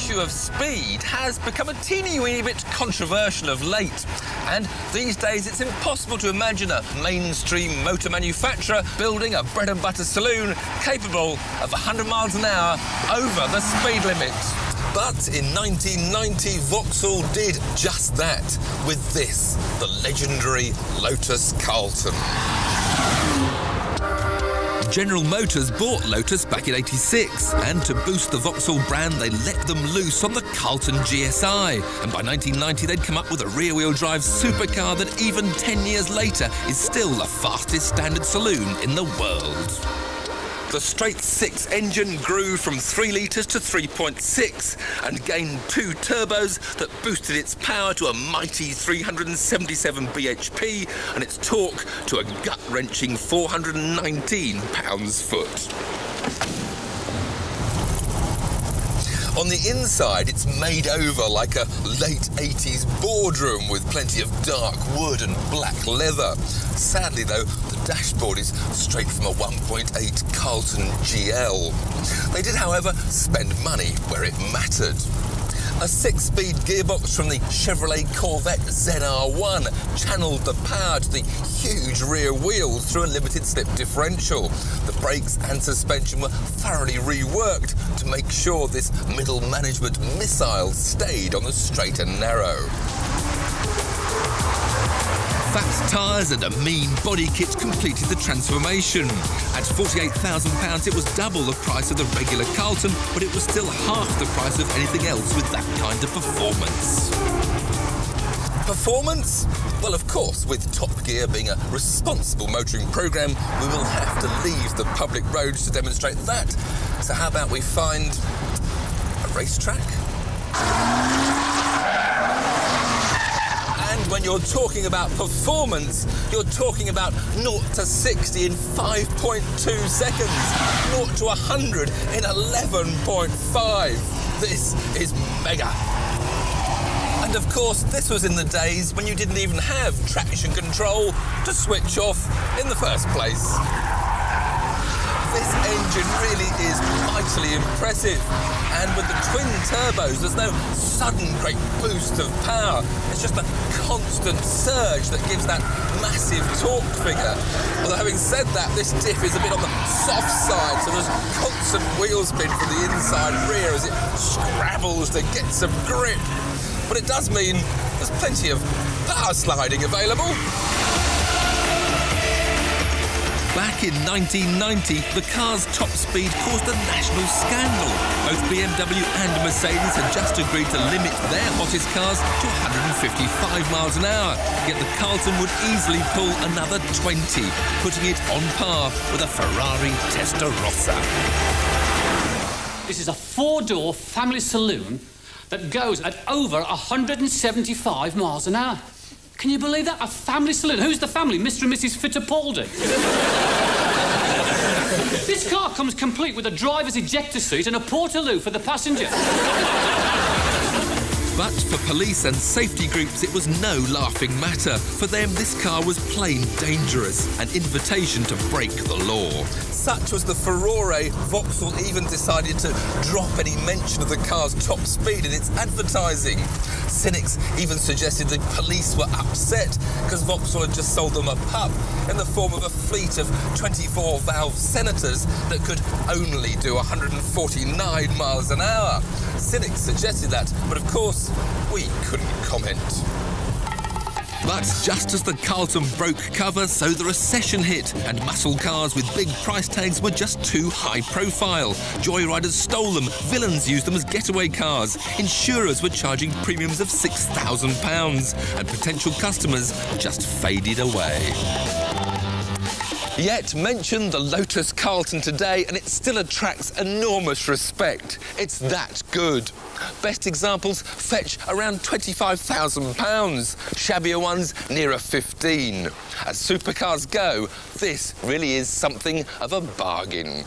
issue of speed has become a teeny-weeny bit controversial of late. And these days it's impossible to imagine a mainstream motor manufacturer building a bread-and-butter saloon capable of 100 miles an hour over the speed limit. But in 1990, Vauxhall did just that with this, the legendary Lotus Carlton. General Motors bought Lotus back in '86, and to boost the Vauxhall brand, they let them loose on the Carlton GSI. And by 1990, they'd come up with a rear-wheel drive supercar that even 10 years later is still the fastest standard saloon in the world. The straight-six engine grew from 3 litres to 3.6 and gained 2 turbos that boosted its power to a mighty 377 bhp and its torque to a gut-wrenching 419 pounds-foot. On the inside, it's made over like a late 80s boardroom with plenty of dark wood and black leather. Sadly, though, the dashboard is straight from a 1.8 Carlton GL. They did, however, spend money where it mattered. A 6-speed gearbox from the Chevrolet Corvette ZR1 channeled the power to the huge rear wheels through a limited-slip differential. The brakes and suspension were thoroughly reworked to make sure this middle management missile stayed on the straight and narrow. Fat tyres and a mean body kit completed the transformation. At £48,000, it was double the price of the regular Carlton, but it was still half the price of anything else with that kind of performance. Performance? Well, of course, with Top Gear being a responsible motoring programme, we will have to leave the public roads to demonstrate that. So how about we find a racetrack? When you're talking about performance, you're talking about 0 to 60 in 5.2 seconds, 0 to 100 in 11.5. This is mega. And of course, this was in the days when you didn't even have traction control to switch off in the first place. This engine really is mightily impressive. And with the twin turbos, there's no sudden great boost of power. It's just a constant surge that gives that massive torque figure. Although having said that, this diff is a bit on the soft side, so there's constant wheel spin from the inside rear as it scrabbles to get some grip. But it does mean there's plenty of power sliding available. Back in 1990, the car's top speed caused a national scandal. Both BMW and Mercedes had just agreed to limit their hottest cars to 155 miles an hour, yet the Carlton would easily pull another 20, putting it on par with a Ferrari Testarossa. This is a 4-door family saloon that goes at over 175 miles an hour. Can you believe that? A family saloon. Who's the family? Mr. and Mrs. Fittipaldi. This car comes complete with a driver's ejector seat and a portaloo for the passenger. But for police and safety groups, it was no laughing matter. For them, this car was plain dangerous, an invitation to break the law. Such was the furore, Vauxhall even decided to drop any mention of the car's top speed in its advertising. Cynics even suggested the police were upset because Vauxhall had just sold them a pup in the form of a fleet of 24-valve Senators that could only do 149 miles an hour. Cynics suggested that, but of course, we couldn't comment. But just as the Carlton broke cover, so the recession hit, and muscle cars with big price tags were just too high profile. Joyriders stole them, villains used them as getaway cars, insurers were charging premiums of £6,000, and potential customers just faded away. Yet mention the Lotus Carlton today and it still attracts enormous respect. It's that good. Best examples fetch around £25,000, shabbier ones nearer 15. As supercars go, this really is something of a bargain.